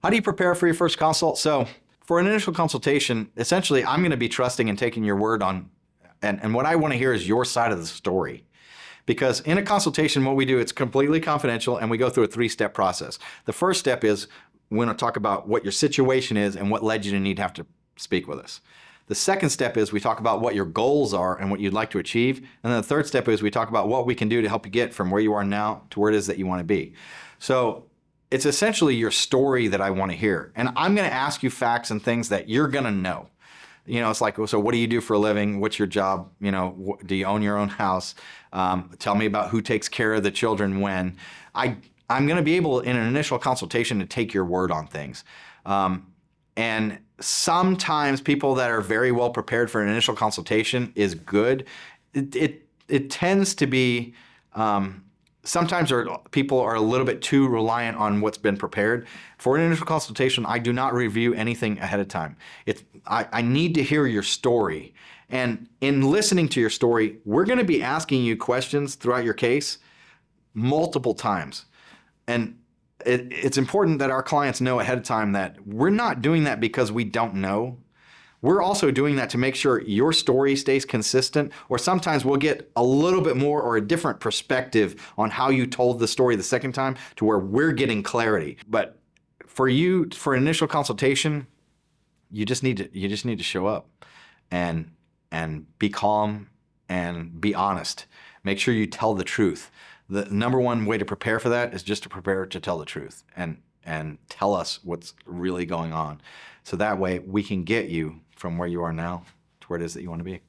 How do you prepare for your first consult? So for an initial consultation, essentially, I'm going to be trusting and taking your word on, and what I want to hear is your side of the story. Because in a consultation, what we do, it's completely confidential, and we go through a 3-step process. The first step is we're going to talk about what your situation is and what led you to have to speak with us. The second step is we talk about what your goals are and what you'd like to achieve. And then the third step is we talk about what we can do to help you get from where you are now to where it is that you want to be. So it's essentially your story that I want to hear. And I'm going to ask you facts and things that you're going to know. It's like, so what do you do for a living? What's your job? Do you own your own house? Tell me about who takes care of the children when. I'm going to be able, in an initial consultation, to take your word on things. And sometimes people that are very well prepared for an initial consultation is good. It tends to be, sometimes people are a little bit too reliant on what's been prepared. For an initial consultation, I do not review anything ahead of time. I need to hear your story. And in listening to your story, we're going to be asking you questions throughout your case multiple times. And it's important that our clients know ahead of time that we're not doing that because we don't know. We're also doing that to make sure your story stays consistent, or sometimes we'll get a little bit more or a different perspective on how you told the story the second time to where we're getting clarity. But for you, for initial consultation, you just need to show up and be calm and be honest. Make sure you tell the truth. The number one way to prepare for that is just to prepare to tell the truth and tell us what's really going on. So that way we can get you from where you are now to where it is that you want to be.